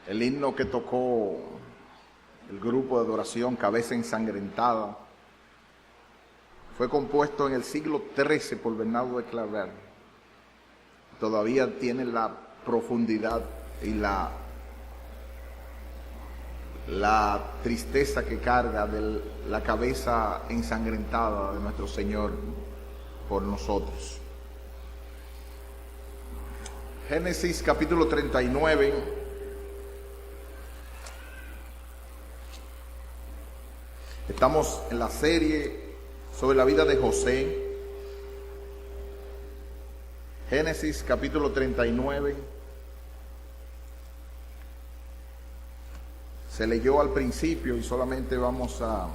El himno que tocó el grupo de adoración Cabeza Ensangrentada fue compuesto en el siglo XIII por Bernardo de Clairvaux. Todavía tiene la profundidad y la tristeza que carga de la cabeza ensangrentada de nuestro Señor por nosotros. Génesis capítulo 39. Estamos en la serie sobre la vida de José. Génesis capítulo 39. Se leyó al principio y solamente vamos a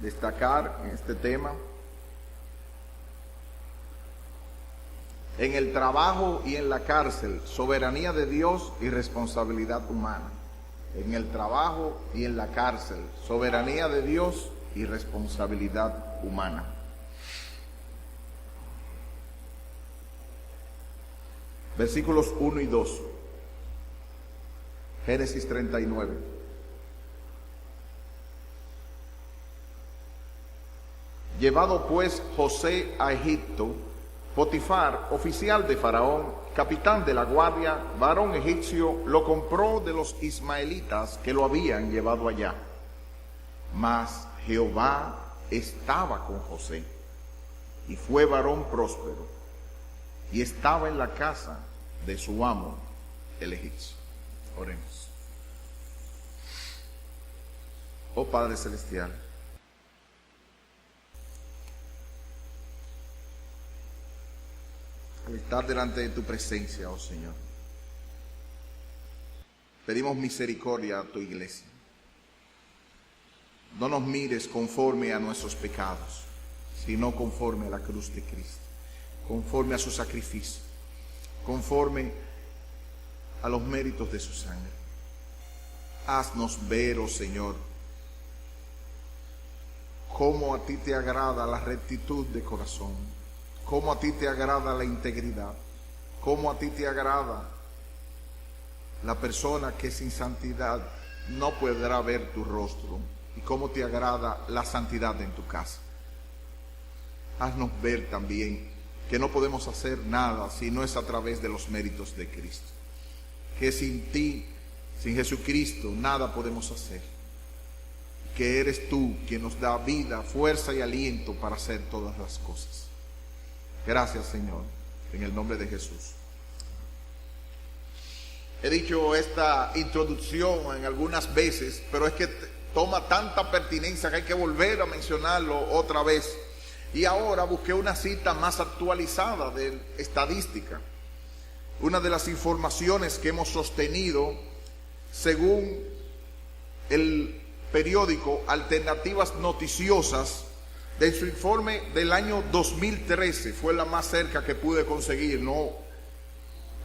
destacar en este tema. En el trabajo y en la cárcel, soberanía de Dios y responsabilidad humana. En el trabajo y en la cárcel, soberanía de Dios y responsabilidad humana. Versículos 1 y 2. Génesis 39. Llevado pues José a Egipto, Potifar, oficial de Faraón, capitán de la guardia, varón egipcio, lo compró de los ismaelitas que lo habían llevado allá. Mas Jehová estaba con José, y fue varón próspero, y estaba en la casa de su amo, el egipcio. Oremos. Oh Padre Celestial, al estar delante de tu presencia, oh Señor, pedimos misericordia a tu iglesia. No nos mires conforme a nuestros pecados, sino conforme a la cruz de Cristo, conforme a su sacrificio, conforme a los méritos de su sangre. Haznos ver, oh Señor, cómo a ti te agrada la rectitud de corazón, cómo a ti te agrada la integridad, cómo a ti te agrada la persona que sin santidad no podrá ver tu rostro, y cómo te agrada la santidad en tu casa. Haznos ver también que no podemos hacer nada si no es a través de los méritos de Cristo, que sin ti, sin Jesucristo, nada podemos hacer, que eres tú quien nos da vida, fuerza y aliento para hacer todas las cosas. Gracias, Señor, en el nombre de Jesús. He dicho esta introducción en algunas veces, pero es que toma tanta pertinencia que hay que volver a mencionarlo otra vez. Y ahora busqué una cita más actualizada de estadística. Una de las informaciones que hemos sostenido, según el periódico Alternativas Noticiosas, de su informe del año 2013, fue la más cerca que pude conseguir, ¿no?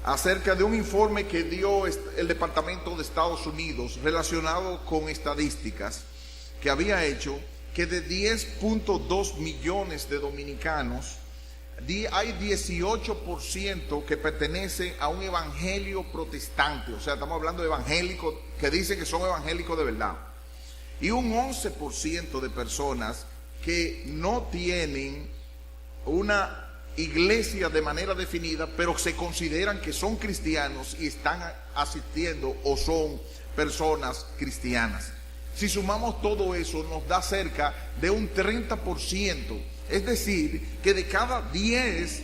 Acerca de un informe que dio el Departamento de Estados Unidos relacionado con estadísticas, que había hecho que de 10.2 millones de dominicanos, hay 18% que pertenece a un evangelio protestante. O sea, estamos hablando de evangélicos que dicen que son evangélicos de verdad. Y un 11% de personas que no tienen una iglesia de manera definida, pero se consideran que son cristianos y están asistiendo o son personas cristianas. Si sumamos todo eso, nos da cerca de un 30%. Es decir, que de cada 10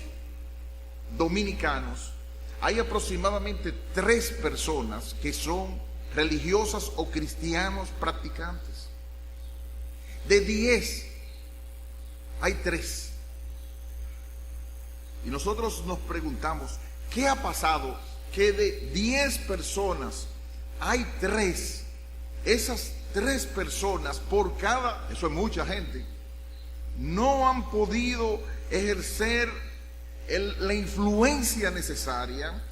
dominicanos hay aproximadamente 3 personas que son religiosas o cristianos practicantes. De 10 hay 3. Y nosotros nos preguntamos, ¿qué ha pasado? Que de 10 personas hay 3. Esas 3 personas por cada, eso es mucha gente, no han podido ejercer la influencia necesaria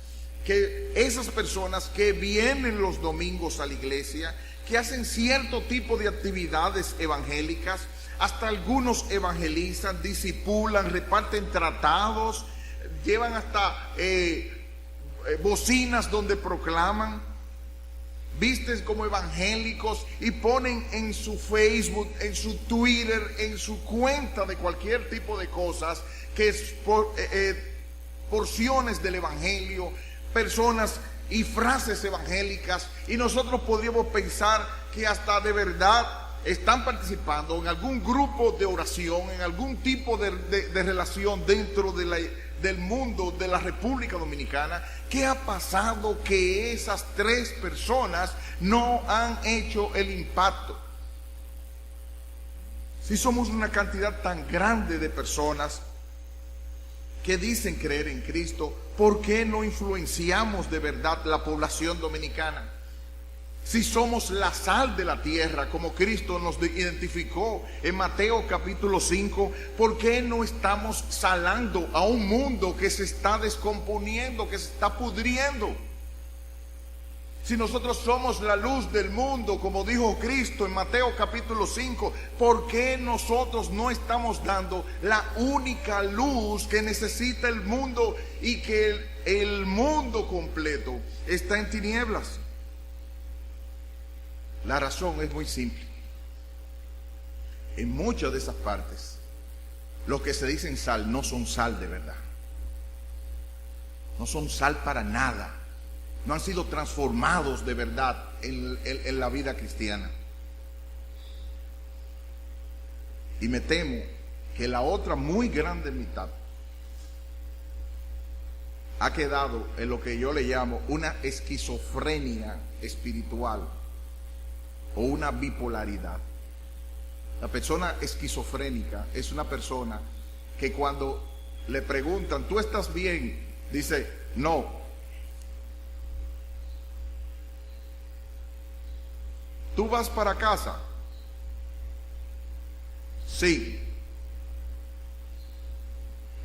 que esas personas que vienen los domingos a la iglesia, que hacen cierto tipo de actividades evangélicas, hasta algunos evangelizan, discipulan, reparten tratados, llevan hasta bocinas donde proclaman, visten como evangélicos y ponen en su Facebook, en su Twitter, en su cuenta de cualquier tipo de cosas que es porciones del evangelio, personas y frases evangélicas, y nosotros podríamos pensar que hasta de verdad están participando en algún grupo de oración, en algún tipo de relación dentro del mundo de la República Dominicana. ¿Qué ha pasado que esas 3 personas no han hecho el impacto? Si somos una cantidad tan grande de personas que dicen creer en Cristo, ¿por qué no influenciamos de verdad la población dominicana? Si somos la sal de la tierra, como Cristo nos identificó en Mateo capítulo 5, ¿por qué no estamos salando a un mundo que se está descomponiendo, que se está pudriendo? Si nosotros somos la luz del mundo, como dijo Cristo en Mateo capítulo 5, ¿por qué nosotros no estamos dando la única luz que necesita el mundo y que el mundo completo está en tinieblas? La razón es muy simple. En muchas de esas partes, los que se dicen sal no son sal de verdad. No son sal para nada. No han sido transformados de verdad en la vida cristiana. Y me temo que la otra muy grande mitad ha quedado en lo que yo le llamo una esquizofrenia espiritual o una bipolaridad. La persona esquizofrénica es una persona que cuando le preguntan, ¿tú estás bien?, dice, no. ¿Tú vas para casa? Sí.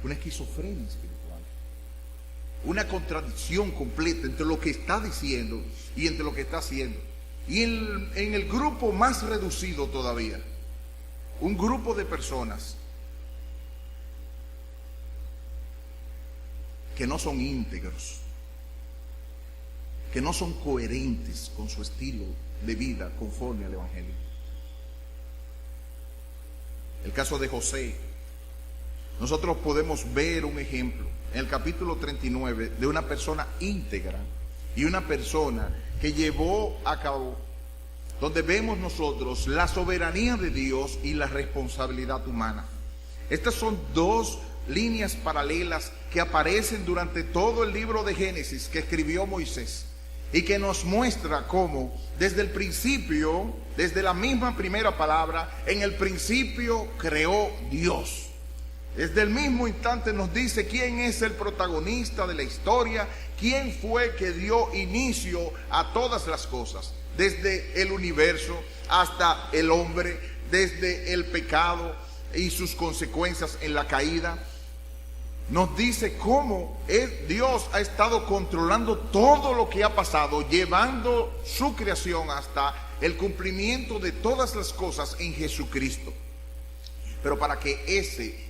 Una esquizofrenia espiritual. Una contradicción completa entre lo que está diciendo y entre lo que está haciendo. Y en el grupo más reducido todavía, un grupo de personas que no son íntegros, que no son coherentes con su estilo de vida conforme al Evangelio. El caso de José, nosotros podemos ver un ejemplo en el capítulo 39 de una persona íntegra y una persona que llevó a cabo, donde vemos nosotros la soberanía de Dios y la responsabilidad humana. Estas son 2 líneas paralelas que aparecen durante todo el libro de Génesis que escribió Moisés, y que nos muestra cómo desde el principio, desde la misma primera palabra, en el principio creó Dios. Desde el mismo instante nos dice quién es el protagonista de la historia, quién fue que dio inicio a todas las cosas, desde el universo hasta el hombre, desde el pecado y sus consecuencias en la caída. Nos dice cómo Dios ha estado controlando todo lo que ha pasado, llevando su creación hasta el cumplimiento de todas las cosas en Jesucristo. Pero para que ese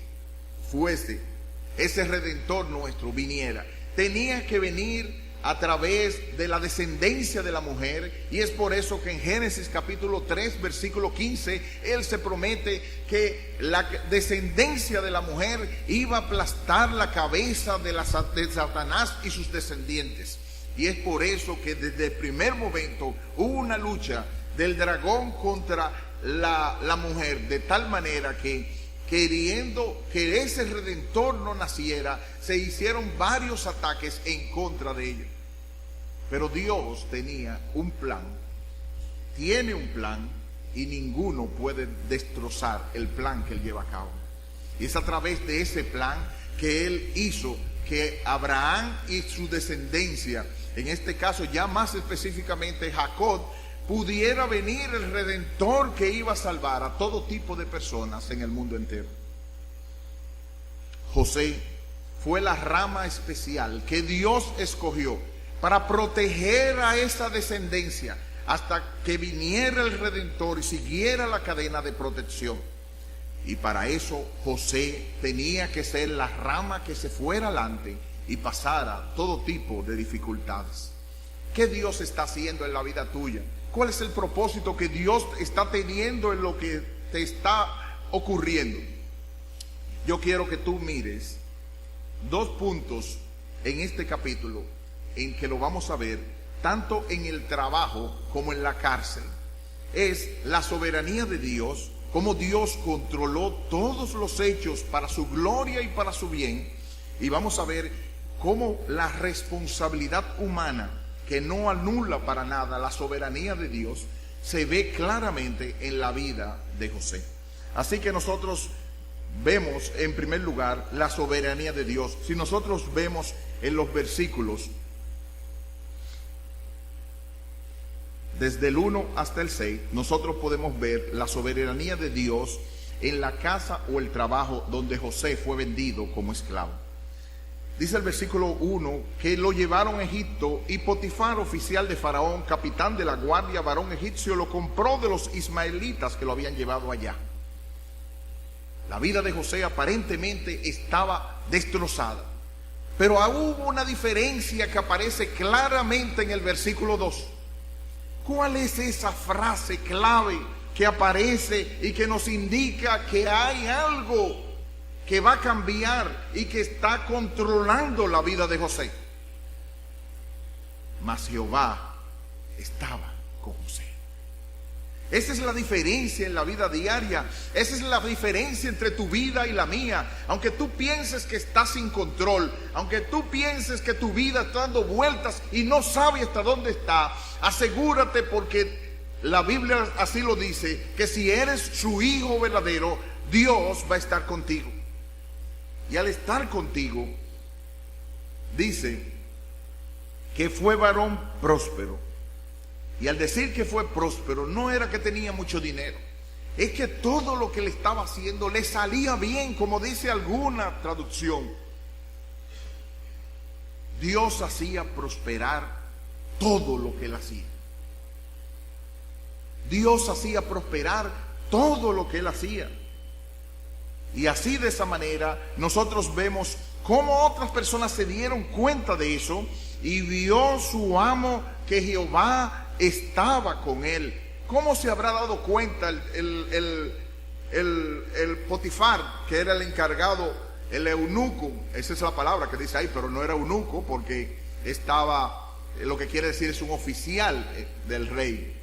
Redentor nuestro viniera, tenía que venir a través de la descendencia de la mujer, y es por eso que en Génesis capítulo 3 versículo 15 Él se promete que la descendencia de la mujer iba a aplastar la cabeza de Satanás y sus descendientes. Y es por eso que desde el primer momento hubo una lucha del dragón contra la mujer, de tal manera que, queriendo que ese Redentor no naciera, se hicieron varios ataques en contra de ellos. Pero Dios tenía un plan, tiene un plan, y ninguno puede destrozar el plan que Él lleva a cabo. Y es a través de ese plan que Él hizo que Abraham y su descendencia, en este caso ya más específicamente Jacob, pudiera venir el Redentor que iba a salvar a todo tipo de personas en el mundo entero. José fue la rama especial que Dios escogió para proteger a esa descendencia hasta que viniera el Redentor y siguiera la cadena de protección. Y para eso José tenía que ser la rama que se fuera adelante y pasara todo tipo de dificultades. ¿Qué Dios está haciendo en la vida tuya? ¿Cuál es el propósito que Dios está teniendo en lo que te está ocurriendo? Yo quiero que tú mires 2 puntos en este capítulo en que lo vamos a ver tanto en el trabajo como en la cárcel. Es la soberanía de Dios, cómo Dios controló todos los hechos para su gloria y para su bien. Y vamos a ver cómo la responsabilidad humana, que no anula para nada la soberanía de Dios, se ve claramente en la vida de José. Así que nosotros vemos en primer lugar la soberanía de Dios. Si nosotros vemos en los versículos desde el 1 hasta el 6, nosotros podemos ver la soberanía de Dios en la casa o el trabajo donde José fue vendido como esclavo. Dice el versículo 1 que lo llevaron a Egipto y Potifar, oficial de Faraón, capitán de la guardia, varón egipcio, lo compró de los ismaelitas que lo habían llevado allá. La vida de José aparentemente estaba destrozada, pero hubo una diferencia que aparece claramente en el versículo 2. ¿Cuál es esa frase clave que aparece y que nos indica que hay algo que va a cambiar y que está controlando la vida de José? Mas Jehová estaba con José. Esa es la diferencia en la vida diaria. Esa es la diferencia entre tu vida y la mía. Aunque tú pienses que estás sin control, aunque tú pienses que tu vida está dando vueltas y no sabes hasta dónde está, asegúrate, porque la Biblia así lo dice, que si eres su hijo verdadero, Dios va a estar contigo. Y al estar contigo, dice que fue varón próspero. Y al decir que fue próspero, no era que tenía mucho dinero, es que todo lo que le estaba haciendo le salía bien, como dice alguna traducción. Dios hacía prosperar todo lo que él hacía. Dios hacía prosperar todo lo que él hacía. Y así, de esa manera, nosotros vemos cómo otras personas se dieron cuenta de eso y vio su amo que Jehová estaba con él. ¿Cómo se habrá dado cuenta el Potifar, que era el encargado, el eunuco? Esa es la palabra que dice ahí, pero no era eunuco porque estaba, lo que quiere decir es un oficial del rey.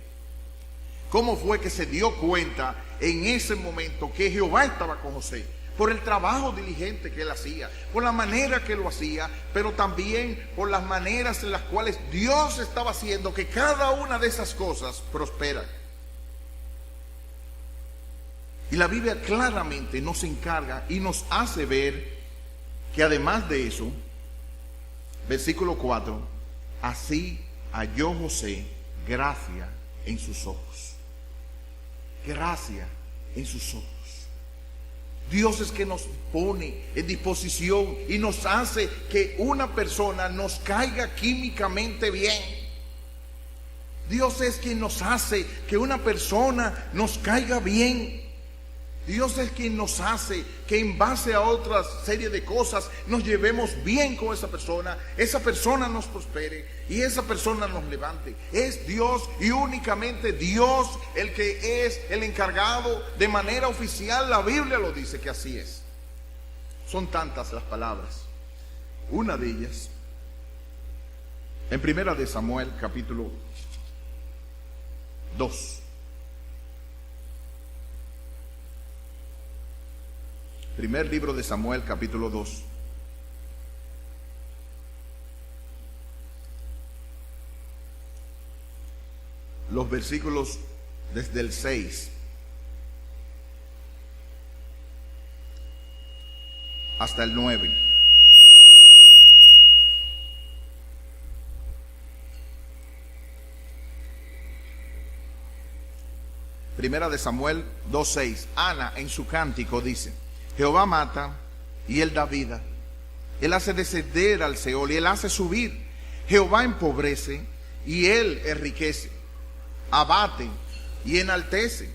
¿Cómo fue que se dio cuenta en ese momento que Jehová estaba con José? Por el trabajo diligente que él hacía, por la manera que lo hacía, pero también por las maneras en las cuales Dios estaba haciendo que cada una de esas cosas prospera. Y la Biblia claramente nos encarga y nos hace ver que además de eso, versículo 4, así halló José gracia en sus ojos. Gracia en sus ojos. Dios es que nos pone en disposición y nos hace que una persona nos caiga químicamente bien. Dios es quien nos hace que una persona nos caiga bien. Dios es quien nos hace que en base a otra serie de cosas nos llevemos bien con esa persona nos prospere y esa persona nos levante. Es Dios y únicamente Dios el que es el encargado de manera oficial. La Biblia lo dice que así es. Son tantas las palabras. Una de ellas, en Primera de Samuel, capítulo 2. Primer libro de Samuel, capítulo 2. Los versículos desde el 6 hasta el 9. Primera de Samuel 2:6. Ana en su cántico dice: Jehová mata y él da vida. Él hace descender al Seol y él hace subir. Jehová empobrece y él enriquece. Abate y enaltece.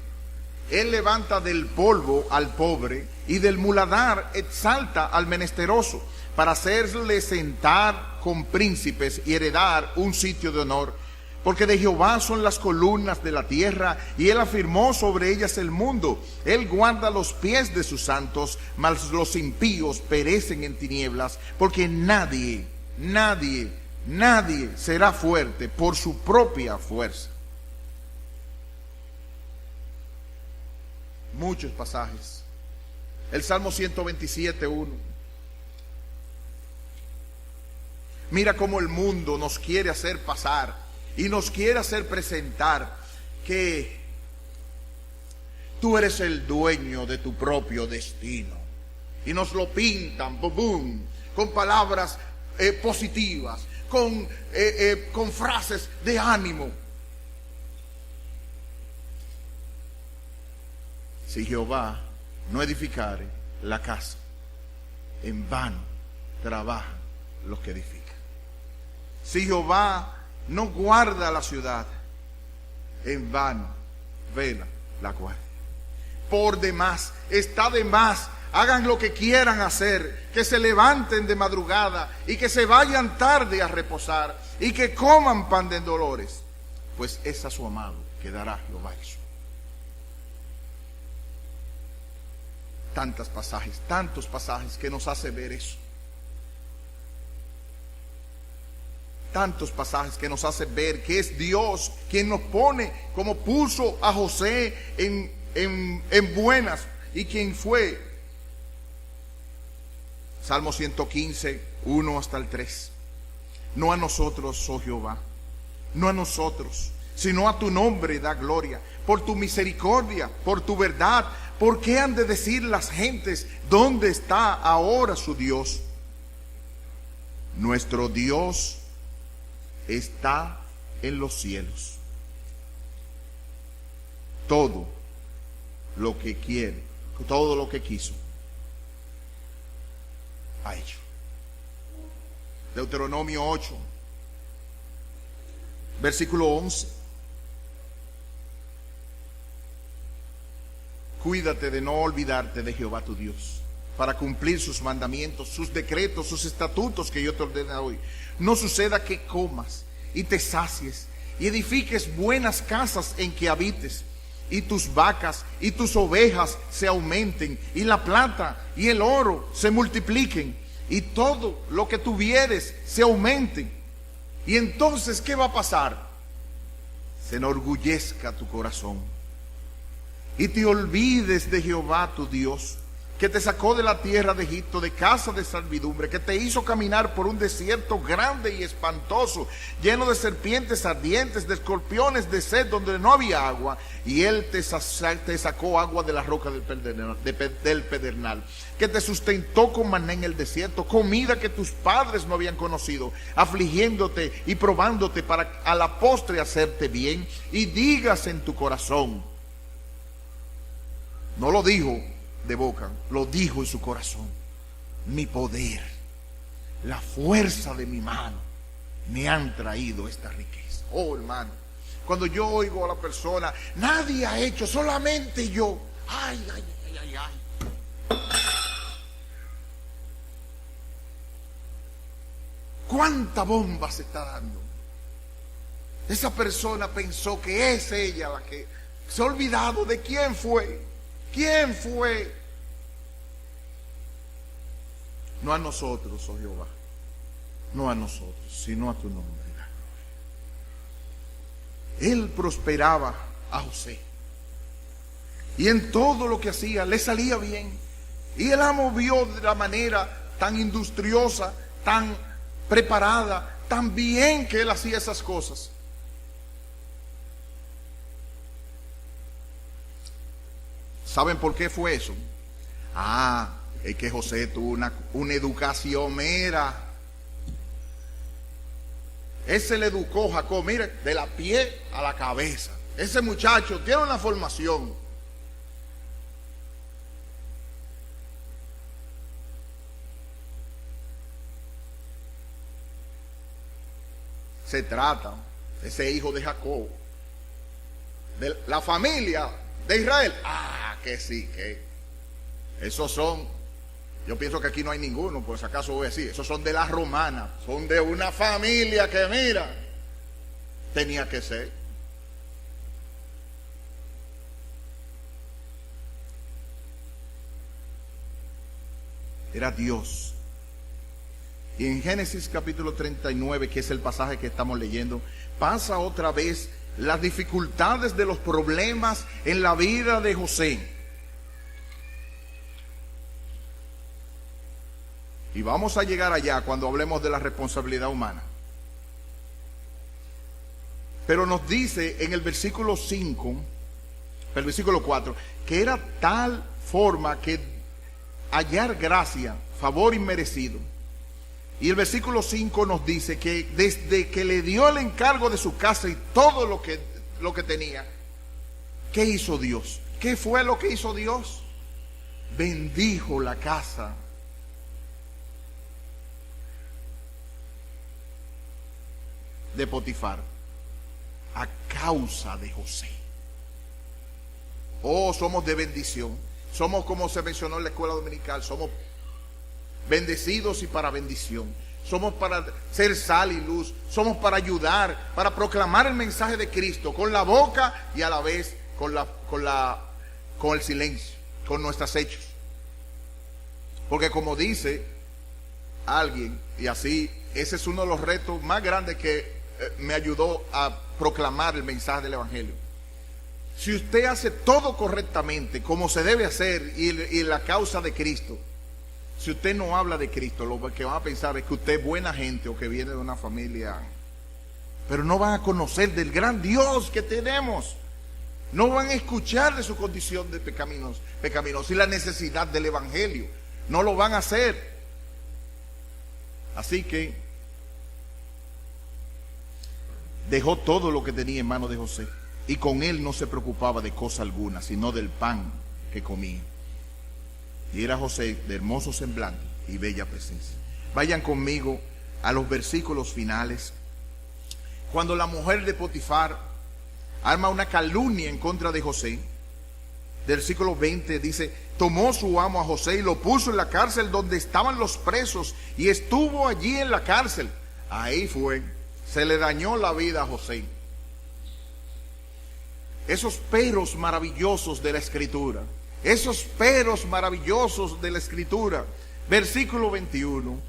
Él levanta del polvo al pobre y del muladar exalta al menesteroso. para hacerle sentar con príncipes y heredar un sitio de honor. Porque de Jehová son las columnas de la tierra, y Él afirmó sobre ellas el mundo. Él guarda los pies de sus santos, mas los impíos perecen en tinieblas, porque nadie será fuerte por su propia fuerza. Muchos pasajes. El Salmo 127:1. Mira cómo el mundo nos quiere hacer pasar y nos quiere hacer presentar que tú eres el dueño de tu propio destino. Y nos lo pintan, boom, con palabras positivas, con frases de ánimo. Si Jehová no edificare la casa, en vano trabajan los que edifican. Si Jehová no guarda la ciudad, en vano vela la guardia. Por demás, está de más, hagan lo que quieran hacer, que se levanten de madrugada y que se vayan tarde a reposar y que coman pan de dolores, pues es a su amado que dará Jehová eso. Tantos pasajes que nos hace ver eso. Tantos pasajes que nos hacen ver que es Dios quien nos pone, como puso a José en buenas, y quien fue. Salmo 115:1 hasta el 3. No a nosotros, oh Jehová, no a nosotros, sino a tu nombre da gloria, por tu misericordia, por tu verdad. ¿Por qué han de decir las gentes, dónde está ahora su Dios? Nuestro Dios está en los cielos. Todo lo que quiere, todo lo que quiso, ha hecho. Deuteronomio 8, versículo 11. Cuídate de no olvidarte de Jehová tu Dios, para cumplir sus mandamientos, sus decretos, sus estatutos que yo te ordeno hoy. No suceda que comas y te sacies y edifiques buenas casas en que habites, y tus vacas y tus ovejas se aumenten, y la plata y el oro se multipliquen, y todo lo que tuvieres se aumente. Y entonces, ¿qué va a pasar? Se enorgullezca tu corazón y te olvides de Jehová tu Dios, que te sacó de la tierra de Egipto, de casa de servidumbre, que te hizo caminar por un desierto grande y espantoso, lleno de serpientes ardientes, de escorpiones, de sed, donde no había agua, y Él te sacó agua de la roca del pedernal, que te sustentó con maná en el desierto, comida que tus padres no habían conocido, afligiéndote y probándote para a la postre hacerte bien. Y digas en tu corazón, no lo dijo de boca, lo dijo en su corazón: mi poder, la fuerza de mi mano me han traído esta riqueza. Oh, hermano, cuando yo oigo a la persona, nadie ha hecho, solamente yo. Ay. ¿Cuánta bomba se está dando? Esa persona pensó que es ella la que se ha olvidado de quién fue. ¿Quién fue? No a nosotros, oh Jehová, no a nosotros, sino a tu nombre. Él prosperaba a José, y en todo lo que hacía le salía bien. Y el amo vio de la manera tan industriosa, tan preparada, tan bien que él hacía esas cosas. ¿Saben por qué fue eso? Es que José tuvo una educación, mira. Ese le educó Jacob, mire, de la pie a la cabeza. Ese muchacho tiene una formación. Se trata de ese hijo de Jacob, de la familia de Israel. Que sí, que esos son Yo pienso que aquí no hay ninguno, pues acaso voy a decir, esos son de las romanas, son de una familia que mira, tenía que ser. Era Dios. Y en Génesis capítulo 39, que es el pasaje que estamos leyendo, pasa otra vez las dificultades de los problemas en la vida de José. Y vamos a llegar allá cuando hablemos de la responsabilidad humana. Pero nos dice en el versículo 5, el versículo 4, que era tal forma que hallar gracia, favor inmerecido. Y el versículo 5 nos dice que desde que le dio el encargo de su casa y todo lo que tenía, ¿qué hizo Dios? ¿Qué fue lo que hizo Dios? Bendijo la casa de Potifar a causa de José. Oh, somos de bendición. Somos, como se mencionó en la escuela dominical, somos bendecidos y para bendición. Somos para ser sal y luz. Somos para ayudar, para proclamar el mensaje de Cristo con la boca y a la vez con el silencio, con nuestros hechos. Porque como dice alguien, y así, ese es uno de los retos más grandes que me ayudó a proclamar el mensaje del Evangelio. Si usted hace todo correctamente, como se debe hacer, y la causa de Cristo, si usted no habla de Cristo, lo que van a pensar es que usted es buena gente o que viene de una familia, pero no van a conocer del gran Dios que tenemos. No van a escuchar de su condición de pecaminosos y la necesidad del Evangelio. No lo van a hacer. Así que dejó todo lo que tenía en manos de José, y con él no se preocupaba de cosa alguna, sino del pan que comía. Y era José de hermoso semblante y bella presencia. Vayan conmigo a los versículos finales. Cuando la mujer de Potifar arma una calumnia en contra de José, del versículo 20 dice: tomó su amo a José y lo puso en la cárcel donde estaban los presos, y estuvo allí en la cárcel. Ahí fue, se le dañó la vida a José. Esos peros maravillosos de la Escritura, esos peros maravillosos de la Escritura. Versículo 21,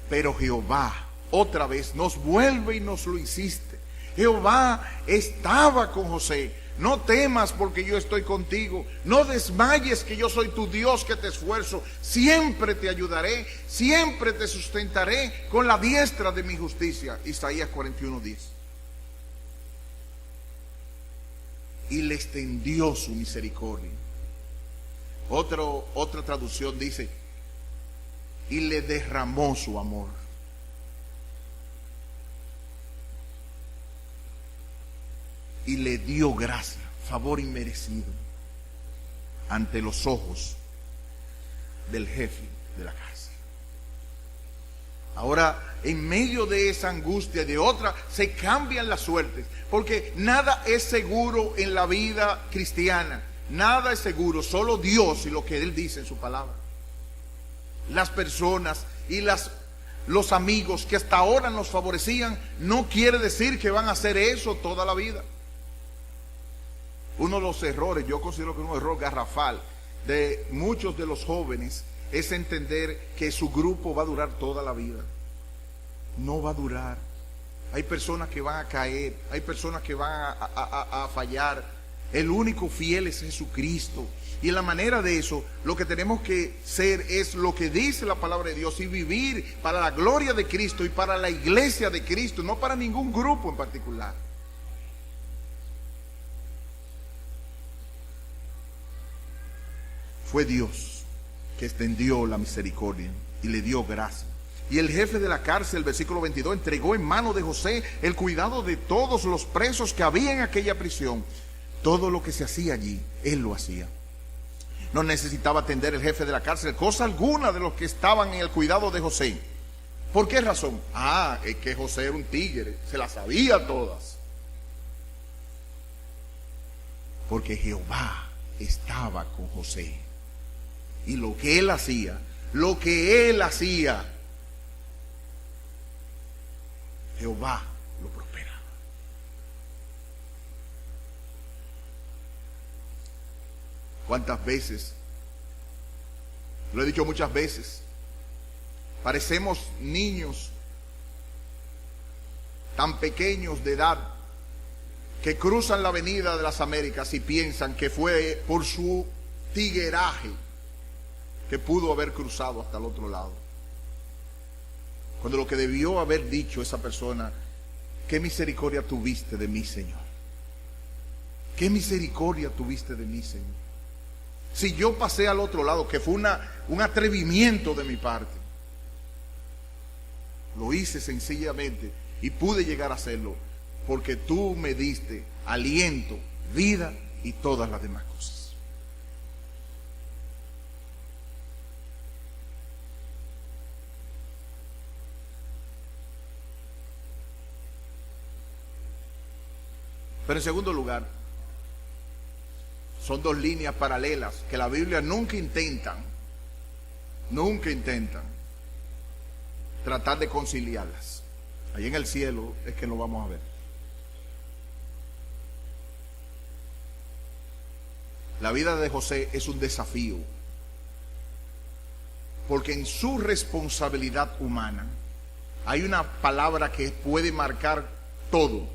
pero Jehová otra vez nos vuelve y nos lo insiste. Jehová estaba con José. No temas, porque yo estoy contigo. No desmayes, que yo soy tu Dios que te esfuerzo. Siempre te ayudaré, siempre te sustentaré con la diestra de mi justicia. Isaías 41:10. Y le extendió su misericordia. Otra traducción dice: y le derramó su amor. Y le dio gracia, favor inmerecido, ante los ojos del jefe de la cárcel. Ahora, en medio de esa angustia y de otra, se cambian las suertes, porque nada es seguro en la vida cristiana. Nada es seguro, solo Dios y lo que Él dice en su palabra. Las personas y los amigos que hasta ahora nos favorecían, no quiere decir que van a hacer eso toda la vida. Uno de los errores, yo considero que es un error garrafal de muchos de los jóvenes, es entender que su grupo va a durar toda la vida. No va a durar. Hay personas que van a caer, hay personas que van a fallar. El único fiel es Jesucristo. Y en la manera de eso, lo que tenemos que ser es lo que dice la palabra de Dios, y vivir para la gloria de Cristo y para la iglesia de Cristo, no para ningún grupo en particular. Fue Dios que extendió la misericordia y le dio gracia. Y el jefe de la cárcel, versículo 22, entregó en mano de José el cuidado de todos los presos que había en aquella prisión. Todo lo que se hacía allí, él lo hacía. No necesitaba atender el jefe de la cárcel cosa alguna de los que estaban en el cuidado de José. ¿Por qué razón? Es que José era un tigre, se las sabía todas. Porque Jehová estaba con José. Y lo que él hacía lo que él hacía, Jehová lo prosperaba. ¿Cuántas veces? Lo he dicho muchas veces. Parecemos niños tan pequeños de edad que cruzan la avenida de las Américas y piensan que fue por su tigueraje que pudo haber cruzado hasta el otro lado. Cuando lo que debió haber dicho esa persona: ¿qué misericordia tuviste de mí, Señor? ¿Qué misericordia tuviste de mí, Señor? Si yo pasé al otro lado, que fue un atrevimiento de mi parte, lo hice sencillamente y pude llegar a hacerlo porque tú me diste aliento, vida y todas las demás cosas. Pero en segundo lugar, son dos líneas paralelas que la Biblia nunca intentan tratar de conciliarlas. Ahí en el cielo es que lo vamos a ver. La vida de José es un desafío, porque en su responsabilidad humana hay una palabra que puede marcar todo: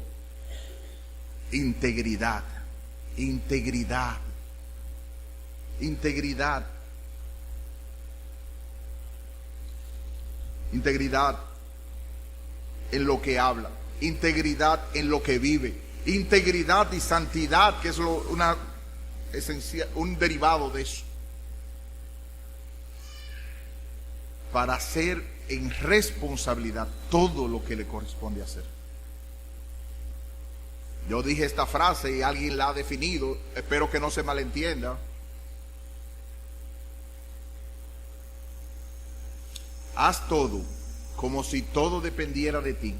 integridad. Integridad. Integridad. Integridad en lo que habla, integridad en lo que vive, integridad y santidad, que es una esencia, un derivado de eso, para hacer en responsabilidad todo lo que le corresponde hacer. Yo dije esta frase y alguien la ha definido, espero que no se malentienda. Haz todo como si todo dependiera de ti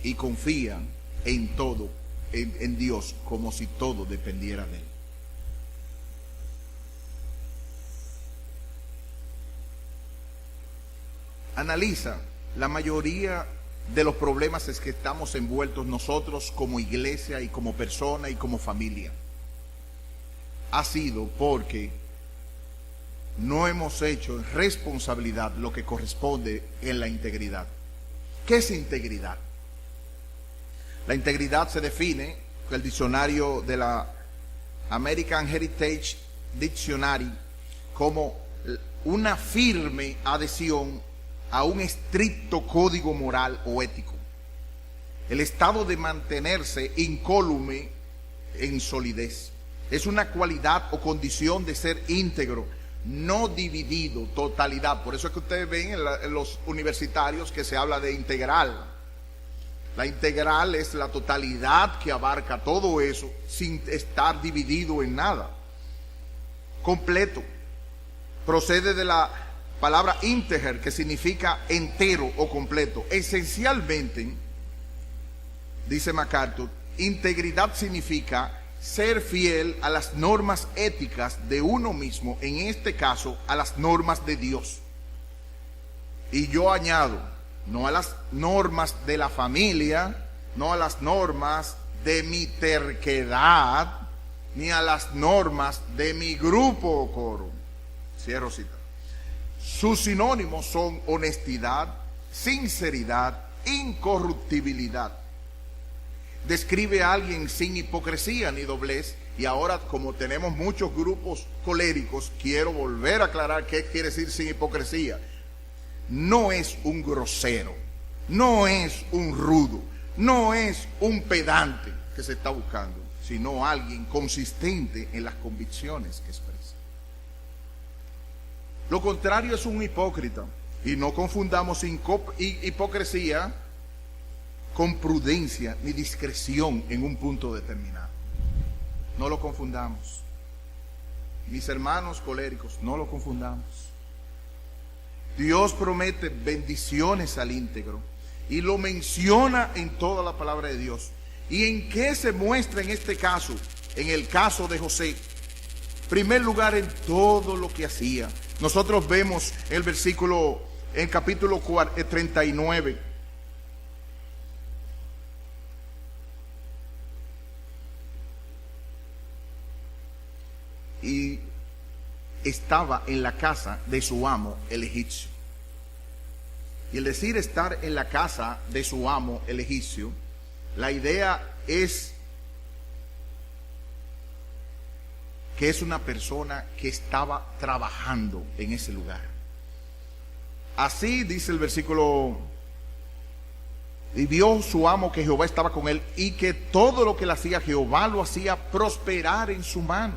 y confía en todo, en Dios, como si todo dependiera de Él. Analiza la mayoría de los problemas es que estamos envueltos nosotros como iglesia y como persona y como familia. Ha sido porque no hemos hecho en responsabilidad lo que corresponde en la integridad. ¿Qué es integridad? La integridad se define con el diccionario de la American Heritage Dictionary como una firme adhesión a un estricto código moral o ético, el estado de mantenerse incólume en solidez. Es una cualidad o condición de ser íntegro, no dividido, totalidad. Por eso es que ustedes ven en los universitarios que se habla de integral. La integral es la totalidad que abarca todo eso sin estar dividido en nada. Completo. Procede de la palabra integer, que significa entero o completo. Esencialmente, dice MacArthur, integridad significa ser fiel a las normas éticas de uno mismo, en este caso a las normas de Dios. Y yo añado, no a las normas de la familia, no a las normas de mi terquedad, ni a las normas de mi grupo o coro. Cierro cita. Sus sinónimos son honestidad, sinceridad, incorruptibilidad. Describe a alguien sin hipocresía ni doblez. Y ahora, como tenemos muchos grupos coléricos, quiero volver a aclarar qué quiere decir sin hipocresía. No es un grosero, no es un rudo, no es un pedante que se está buscando, sino alguien consistente en las convicciones que expresa. Lo contrario es un hipócrita. Y no confundamos hipocresía con prudencia ni discreción en un punto determinado. No lo confundamos. Mis hermanos coléricos, no lo confundamos. Dios promete bendiciones al íntegro y lo menciona en toda la palabra de Dios. ¿Y en qué se muestra en este caso? En el caso de José. En primer lugar, en todo lo que hacía. Nosotros vemos el versículo, en capítulo 39. Y estaba en la casa de su amo, el egipcio. Y el decir estar en la casa de su amo, el egipcio, la idea es que es una persona que estaba trabajando en ese lugar. Así dice el versículo: y vio su amo que Jehová estaba con él, y que todo lo que le hacía Jehová lo hacía prosperar en su mano.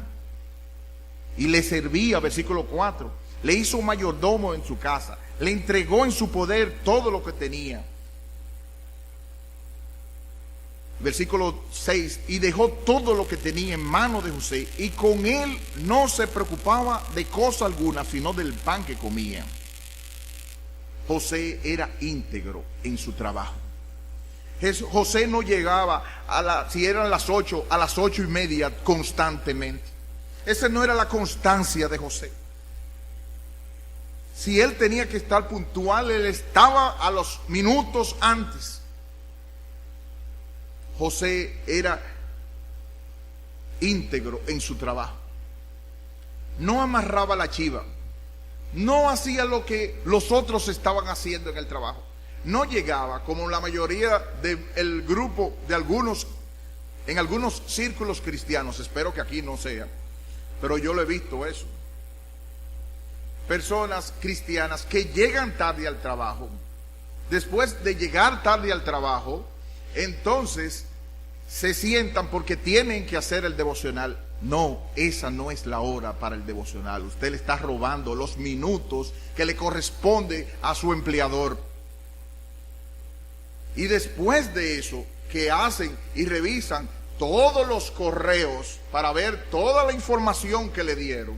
Y le servía, versículo 4, le hizo mayordomo en su casa, le entregó en su poder todo lo que tenía. Versículo 6, y dejó todo lo que tenía en mano de José, y con él no se preocupaba de cosa alguna, sino del pan que comía. José era íntegro en su trabajo. José no llegaba si eran las 8, a las 8:30 constantemente. Esa no era la constancia de José. Si él tenía que estar puntual, él estaba a los minutos antes. José era íntegro en su trabajo. No amarraba la chiva. No hacía lo que los otros estaban haciendo en el trabajo. No llegaba, como la mayoría del grupo de algunos, en algunos círculos cristianos, espero que aquí no sea, pero yo lo he visto eso. Personas cristianas que llegan tarde al trabajo. Después de llegar tarde al trabajo, entonces se sientan porque tienen que hacer el devocional. No, esa no es la hora para el devocional. Usted le está robando los minutos que le corresponde a su empleador. Y después de eso, que hacen y revisan todos los correos para ver toda la información que le dieron,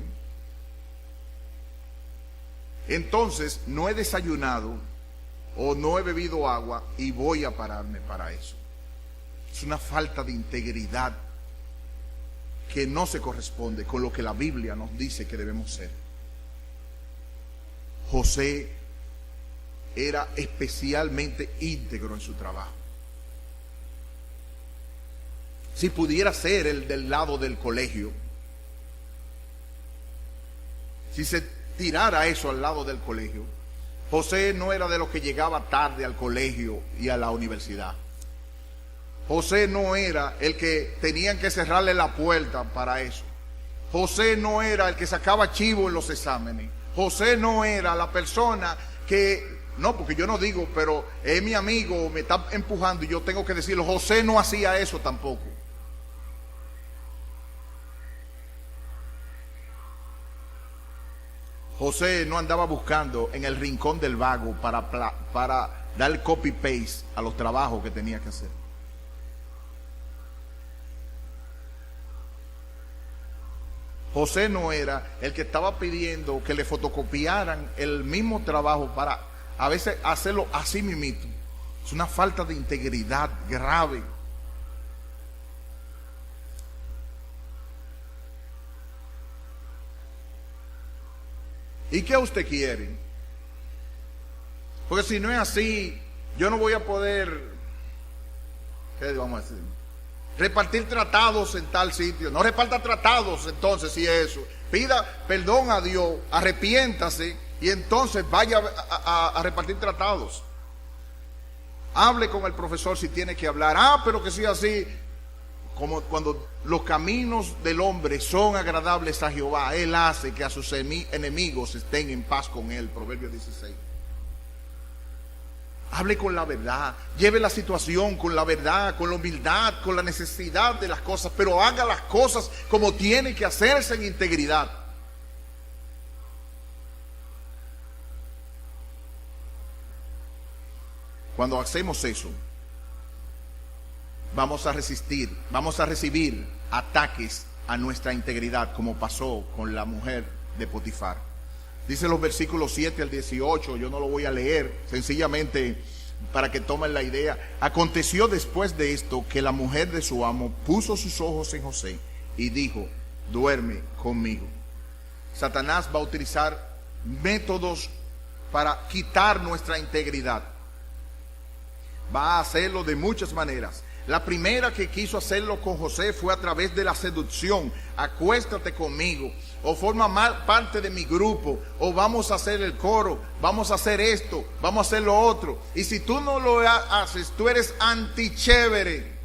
entonces no he desayunado o no he bebido agua y voy a pararme para eso. Es una falta de integridad que no se corresponde con lo que la Biblia nos dice que debemos ser. José era especialmente íntegro en su trabajo. Si pudiera ser el del lado del colegio, si se tirara eso al lado del colegio, José no era de los que llegaba tarde al colegio y a la universidad. José no era el que tenían que cerrarle la puerta para eso. José no era el que sacaba chivo en los exámenes. José no era la persona que, no, porque yo no digo, pero es mi amigo, me está empujando y yo tengo que decirlo. José no hacía eso tampoco. José no andaba buscando en el rincón del vago para dar copy-paste a los trabajos que tenía que hacer. José no era el que estaba pidiendo que le fotocopiaran el mismo trabajo para a veces hacerlo así mismito. Es una falta de integridad grave. ¿Y qué usted quiere? Porque si no es así, yo no voy a poder, ¿qué vamos a decir? Repartir tratados en tal sitio. No reparta tratados entonces si eso. Pida perdón a Dios, arrepiéntase y entonces vaya a repartir tratados. Hable con el profesor si tiene que hablar. Pero que sea así. Como cuando los caminos del hombre son agradables a Jehová, Él hace que a sus enemigos estén en paz con Él. Proverbios 16. Hable con la verdad, lleve la situación con la verdad, con la humildad, con la necesidad de las cosas, pero haga las cosas como tiene que hacerse en integridad. Cuando hacemos eso, vamos a recibir ataques a nuestra integridad, como pasó con la mujer de Potifar. Dice los versículos 7 al 18, yo no lo voy a leer, sencillamente para que tomen la idea. Aconteció después de esto que la mujer de su amo puso sus ojos en José y dijo: duerme conmigo. Satanás va a utilizar métodos para quitar nuestra integridad. Va a hacerlo de muchas maneras. La primera que quiso hacerlo con José fue a través de la seducción. Acuéstate conmigo, o forma parte de mi grupo, o vamos a hacer el coro, vamos a hacer esto, vamos a hacer lo otro. Y si tú no lo haces, tú eres antichévere.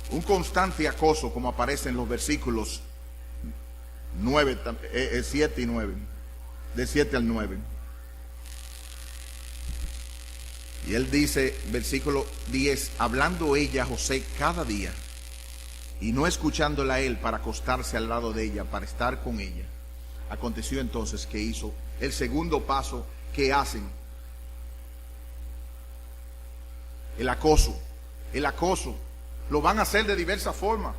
Un constante acoso, como aparece en los versículos 7 y 9, de 7 al 9. Y él dice, versículo 10, hablando ella a José cada día, y no escuchándola a él para acostarse al lado de ella, para estar con ella. Aconteció entonces que hizo el segundo paso que hacen. El acoso. El acoso lo van a hacer de diversas formas.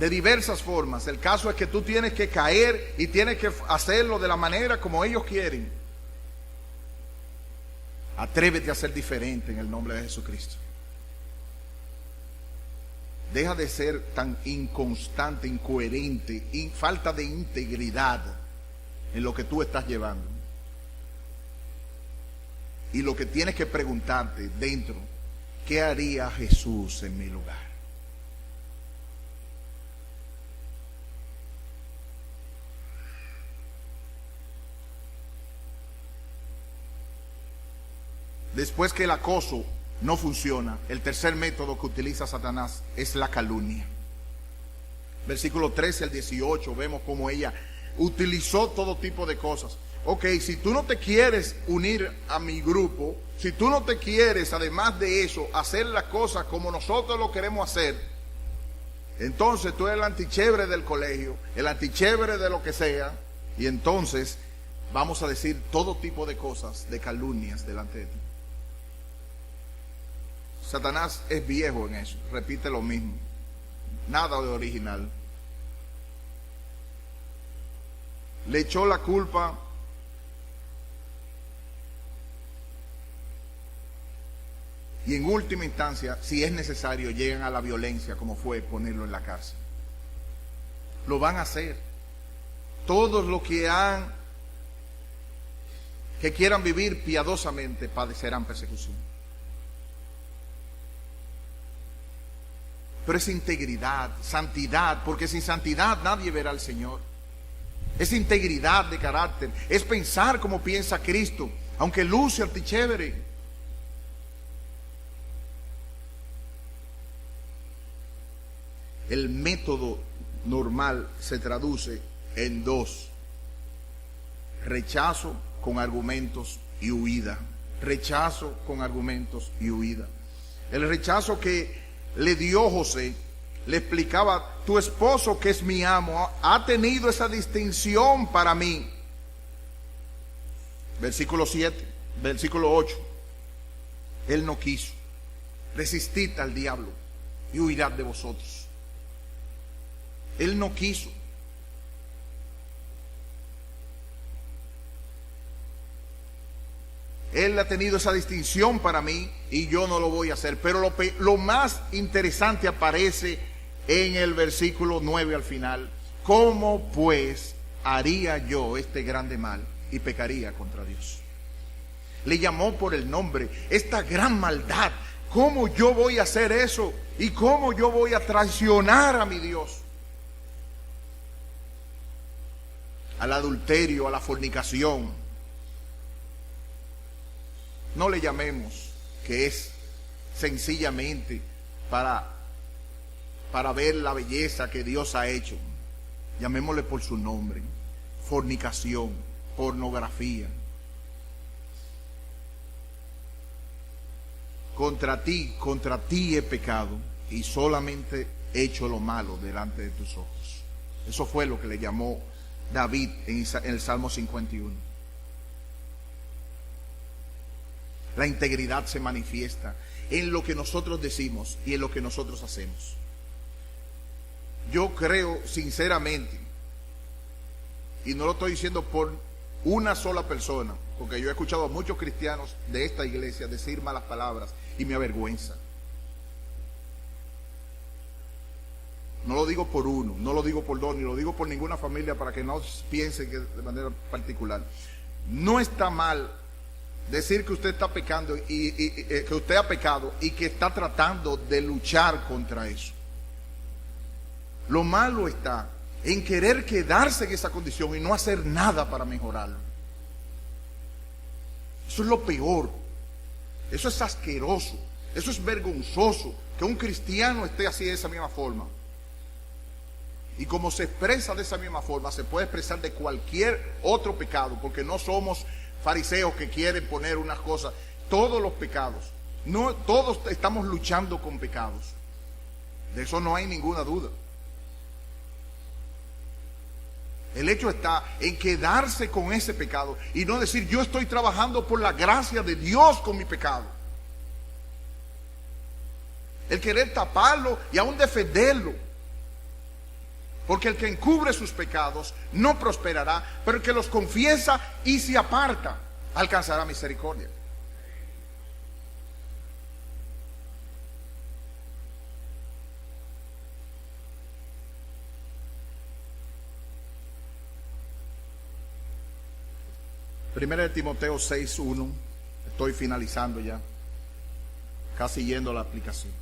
De diversas formas. El caso es que tú tienes que caer y tienes que hacerlo de la manera como ellos quieren. Atrévete a ser diferente en el nombre de Jesucristo. Deja de ser tan inconstante, incoherente, falta de integridad en lo que tú estás llevando. Y lo que tienes que preguntarte dentro, ¿qué haría Jesús en mi lugar? Después que el acoso no funciona, el tercer método que utiliza Satanás es la calumnia. Versículo 13 al 18, vemos cómo ella utilizó todo tipo de cosas. Ok, si tú no te quieres unir a mi grupo, si tú no te quieres, además de eso, hacer las cosas como nosotros lo queremos hacer, entonces tú eres el antichévere del colegio, el antichévere de lo que sea, y entonces vamos a decir todo tipo de cosas, de calumnias delante de ti. Satanás es viejo en eso, repite lo mismo, nada de original. Le echó la culpa y en última instancia, si es necesario, llegan a la violencia, como fue ponerlo en la cárcel. Lo van a hacer. Todos los que quieran vivir piadosamente padecerán persecución. Pero es integridad, santidad, porque sin santidad nadie verá al Señor. Es integridad de carácter, es pensar como piensa Cristo, aunque luce antichévere. El método normal se traduce en dos: rechazo con argumentos y huida. Rechazo con argumentos y huida. El rechazo que le dio José, le explicaba: tu esposo, que es mi amo, ha tenido esa distinción para mí. Versículo 7, versículo 8. Él no quiso. Resistid al diablo y huirá de vosotros. Él no quiso. Él ha tenido esa distinción para mí y yo no lo voy a hacer. Pero lo más interesante aparece en el versículo 9 al final. ¿Cómo pues haría yo este grande mal y pecaría contra Dios? Le llamó por el nombre, esta gran maldad. ¿Cómo yo voy a hacer eso? ¿Y cómo yo voy a traicionar a mi Dios? Al adulterio, a la fornicación. No le llamemos que es sencillamente para ver la belleza que Dios ha hecho. Llamémosle por su nombre: fornicación, pornografía. Contra ti he pecado y solamente he hecho lo malo delante de tus ojos. Eso fue lo que le llamó David en el Salmo 51. La integridad se manifiesta en lo que nosotros decimos y en lo que nosotros hacemos. Yo creo sinceramente, y no lo estoy diciendo por una sola persona porque yo he escuchado a muchos cristianos de esta iglesia decir malas palabras y me avergüenza. No lo digo por uno, no lo digo por dos, ni lo digo por ninguna familia para que no piensen que de manera particular. No está mal decir que usted está pecando y que usted ha pecado y que está tratando de luchar contra eso. Lo malo está en querer quedarse en esa condición y no hacer nada para mejorarlo. Eso es lo peor. Eso es asqueroso. Eso es vergonzoso que un cristiano esté así de esa misma forma. Y como se expresa de esa misma forma, se puede expresar de cualquier otro pecado, porque no somos fariseos que quieren poner unas cosas. Todos los pecados, no, todos estamos luchando con pecados. De eso no hay ninguna duda. El hecho está en quedarse con ese pecado y no decir yo estoy trabajando por la gracia de Dios con mi pecado. El querer taparlo y aún defenderlo. Porque el que encubre sus pecados no prosperará, pero el que los confiesa y se aparta alcanzará misericordia. Primera de Timoteo 6:1, estoy finalizando ya, casi yendo a la aplicación.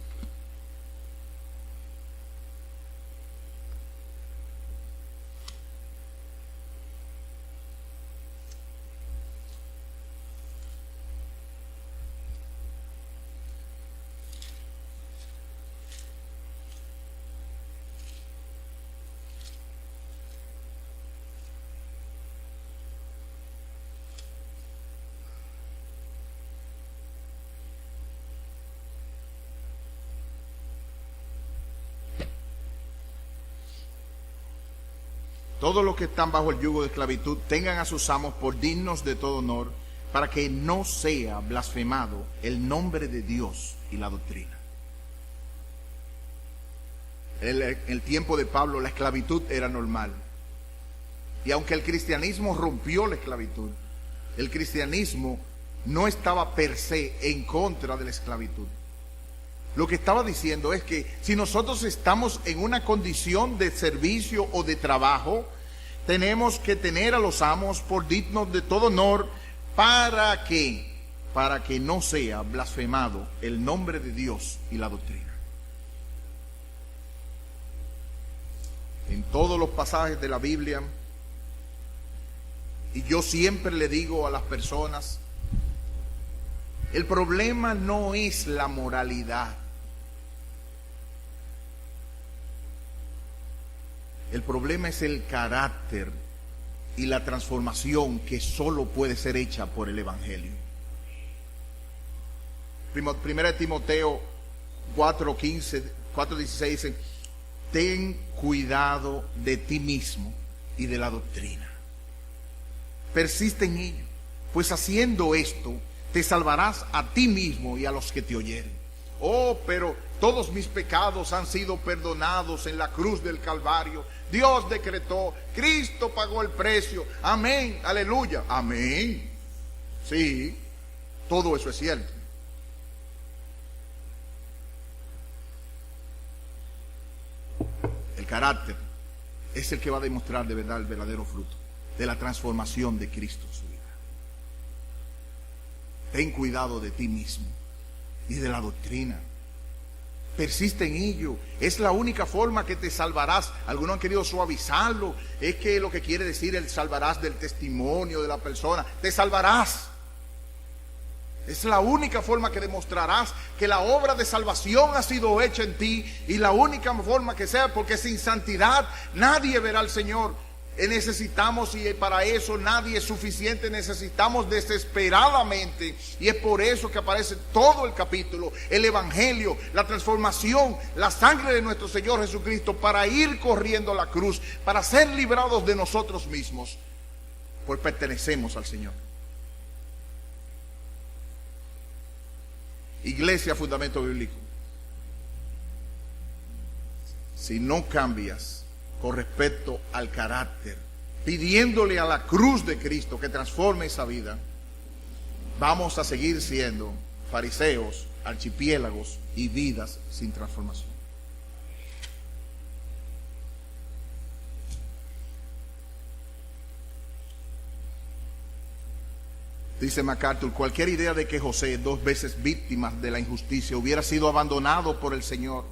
Todos los que están bajo el yugo de esclavitud tengan a sus amos por dignos de todo honor, para que no sea blasfemado el nombre de Dios y la doctrina. En el tiempo de Pablo la esclavitud era normal. Y aunque el cristianismo rompió la esclavitud, el cristianismo no estaba per se en contra de la esclavitud. Lo que estaba diciendo es que si nosotros estamos en una condición de servicio o de trabajo, tenemos que tener a los amos por dignos de todo honor. ¿Para qué? Para que no sea blasfemado el nombre de Dios y la doctrina. En todos los pasajes de la Biblia, y yo siempre le digo a las personas, el problema no es la moralidad. El problema es el carácter y la transformación que solo puede ser hecha por el Evangelio. Primera de Timoteo 4:16 dice, ten cuidado de ti mismo y de la doctrina. Persiste en ello, pues haciendo esto te salvarás a ti mismo y a los que te oyeren. Oh, pero todos mis pecados han sido perdonados en la cruz del Calvario. Dios decretó, Cristo pagó el precio. Amén, aleluya, amén. Sí, todo eso es cierto. El carácter es el que va a demostrar de verdad el verdadero fruto de la transformación de Cristo en su vida. Ten cuidado de ti mismo y de la doctrina. Persiste en ello. Es la única forma que te salvarás. Algunos han querido suavizarlo. Es que lo que quiere decir el salvarás del testimonio de la persona. Te salvarás. Es la única forma que demostrarás que la obra de salvación ha sido hecha en ti. Y la única forma que sea, porque sin santidad nadie verá al Señor. Necesitamos, y para eso nadie es suficiente, necesitamos desesperadamente, y es por eso que aparece todo el capítulo, el Evangelio, la transformación, la sangre de nuestro Señor Jesucristo, para ir corriendo a la cruz, para ser librados de nosotros mismos, pues pertenecemos al Señor. Iglesia, fundamento bíblico. Si no cambias con respecto al carácter, pidiéndole a la cruz de Cristo que transforme esa vida, vamos a seguir siendo fariseos, archipiélagos y vidas sin transformación. Dice MacArthur, cualquier idea de que José, 2 veces víctima de la injusticia, hubiera sido abandonado por el Señor,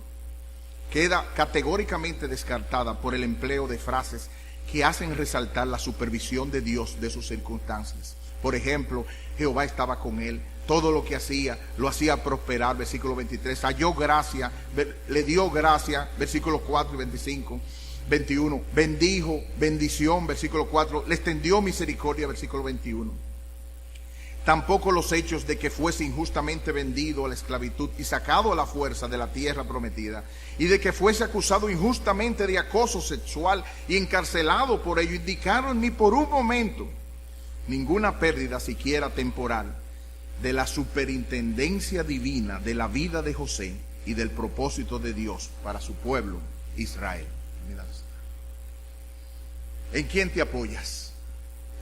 queda categóricamente descartada por el empleo de frases que hacen resaltar la supervisión de Dios de sus circunstancias. Por ejemplo, Jehová estaba con él, todo lo que hacía, lo hacía prosperar, versículo 23, halló gracia, le dio gracia, versículos 4 y 25, 21, bendijo, bendición, versículo 4, le extendió misericordia, versículo 21. Tampoco los hechos de que fuese injustamente vendido a la esclavitud y sacado a la fuerza de la tierra prometida, y de que fuese acusado injustamente de acoso sexual y encarcelado por ello, indicaron ni por un momento ninguna pérdida siquiera temporal de la superintendencia divina de la vida de José y del propósito de Dios para su pueblo Israel. ¿En quién te apoyas?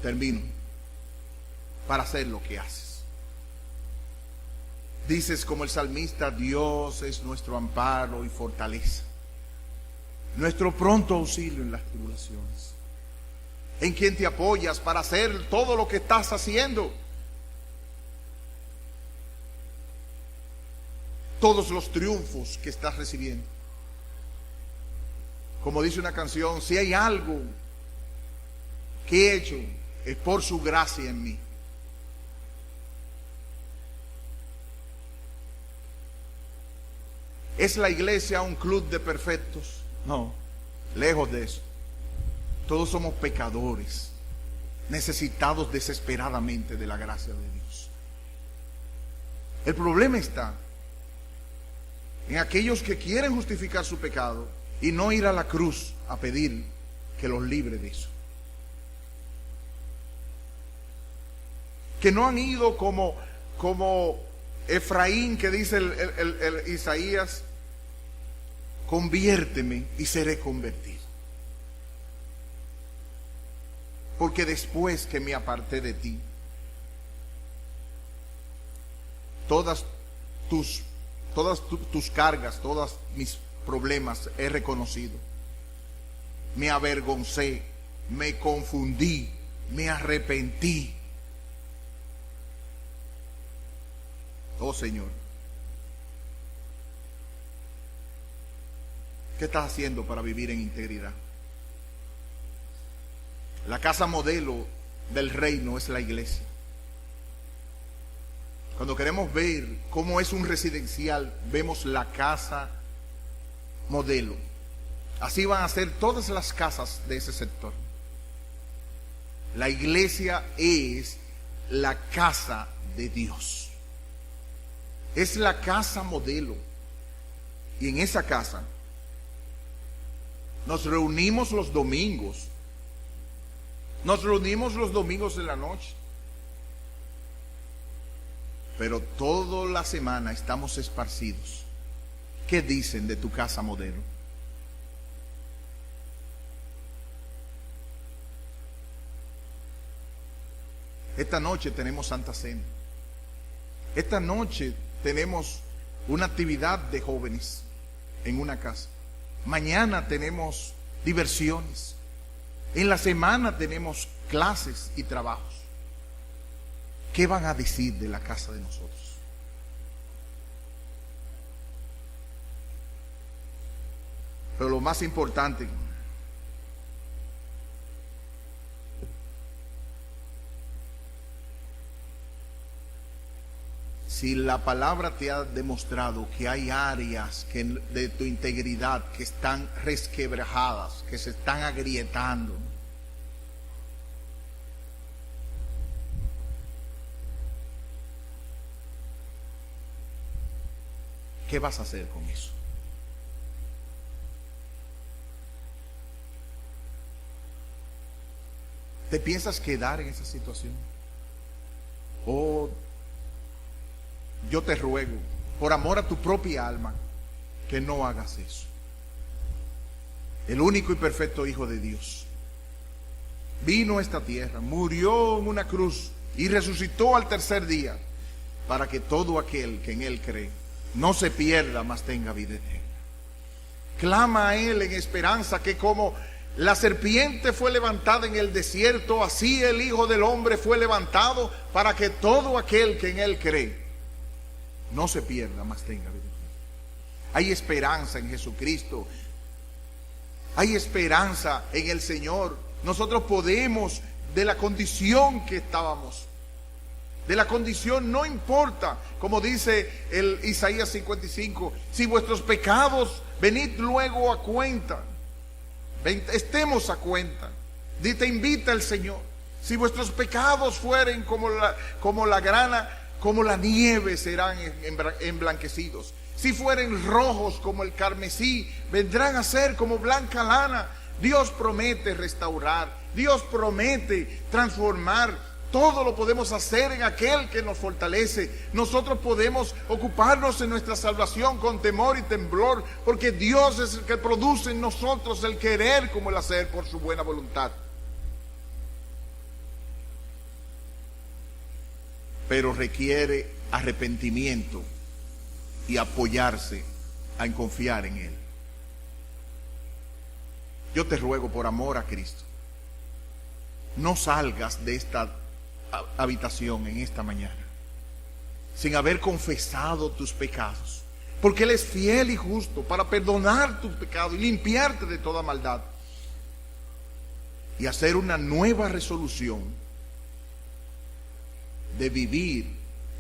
Termino. Para hacer lo que haces. Dices como el salmista, Dios es nuestro amparo y fortaleza, nuestro pronto auxilio en las tribulaciones. ¿En quién te apoyas para hacer todo lo que estás haciendo? Todos los triunfos que estás recibiendo. Como dice una canción, si hay algo que he hecho, es por su gracia en mí. ¿Es la iglesia un club de perfectos? No, lejos de eso. Todos somos pecadores, necesitados desesperadamente de la gracia de Dios. El problema está en aquellos que quieren justificar su pecado y no ir a la cruz a pedir que los libre de eso. Que no han ido como Efraín, que dice el Isaías, conviérteme y seré convertido. Porque después que me aparté de ti, todas tus cargas, todos mis problemas he reconocido. Me avergoncé, me confundí, me arrepentí. Oh Señor, ¿qué estás haciendo para vivir en integridad? La casa modelo del reino es la iglesia. Cuando queremos ver cómo es un residencial, vemos la casa modelo. Así van a ser todas las casas de ese sector. La iglesia es la casa de Dios. Es la casa modelo. Y en esa casa nos reunimos los domingos. Nos reunimos los domingos en la noche. Pero toda la semana estamos esparcidos. ¿Qué dicen de tu casa modelo? Esta noche tenemos Santa Cena. Esta noche tenemos una actividad de jóvenes en una casa. Mañana tenemos diversiones. En la semana tenemos clases y trabajos. ¿Qué van a decir de la casa de nosotros? Pero lo más importante, si la palabra te ha demostrado que hay áreas de tu integridad que están resquebrajadas, que se están agrietando, ¿qué vas a hacer con eso? ¿Te piensas quedar en esa situación? O yo te ruego, por amor a tu propia alma, que no hagas eso. El único y perfecto Hijo de Dios vino a esta tierra, murió en una cruz y resucitó al tercer día, para que todo aquel que en Él cree no se pierda, mas tenga vida eterna. Clama a Él en esperanza que como la serpiente fue levantada en el desierto, así el Hijo del Hombre fue levantado, para que todo aquel que en Él cree no se pierda, mas tenga vida eterna. Hay esperanza en Jesucristo. Hay esperanza en el Señor. Nosotros podemos, de la condición que estábamos, de la condición no importa, como dice el Isaías 55, si vuestros pecados venid luego a cuenta, estemos a cuenta. Te invita el Señor. Si vuestros pecados fueren como la grana, como la nieve serán emblanquecidos. Si fueren rojos como el carmesí, vendrán a ser como blanca lana. Dios promete restaurar, Dios promete transformar. Todo lo podemos hacer en aquel que nos fortalece. Nosotros podemos ocuparnos en nuestra salvación con temor y temblor, porque Dios es el que produce en nosotros el querer como el hacer por su buena voluntad. Pero requiere arrepentimiento y apoyarse en confiar en Él. Yo te ruego por amor a Cristo, no salgas de esta habitación en esta mañana sin haber confesado tus pecados, porque Él es fiel y justo para perdonar tus pecados y limpiarte de toda maldad, y hacer una nueva resolución de vivir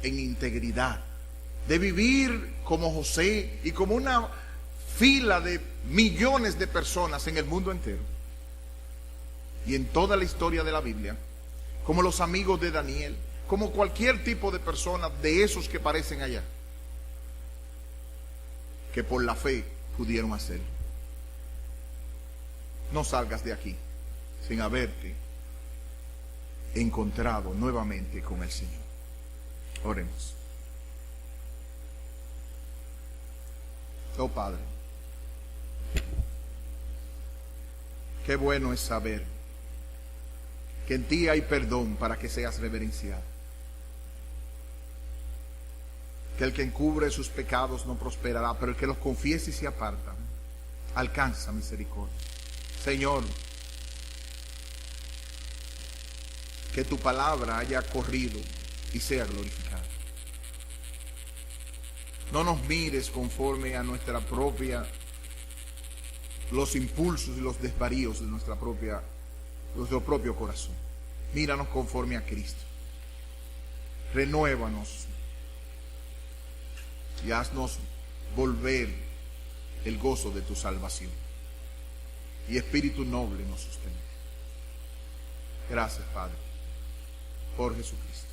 en integridad, de vivir como José y como una fila de millones de personas en el mundo entero y en toda la historia de la Biblia, como los amigos de Daniel, como cualquier tipo de persona de esos que parecen allá, que por la fe pudieron hacerlo. No salgas de aquí sin haberte encontrado nuevamente con el Señor. Oremos. Oh Padre, qué bueno es saber que en ti hay perdón para que seas reverenciado, que el que encubre sus pecados no prosperará, pero el que los confiese y se aparta alcanza misericordia. Señor, que tu palabra haya corrido y sea glorificada. No nos mires conforme a nuestra propia, los impulsos y los desvaríos de nuestro propio corazón. Míranos conforme a Cristo. Renuévanos y haznos volver el gozo de tu salvación. Y espíritu noble nos sostenga. Gracias, Padre, por Jesucristo.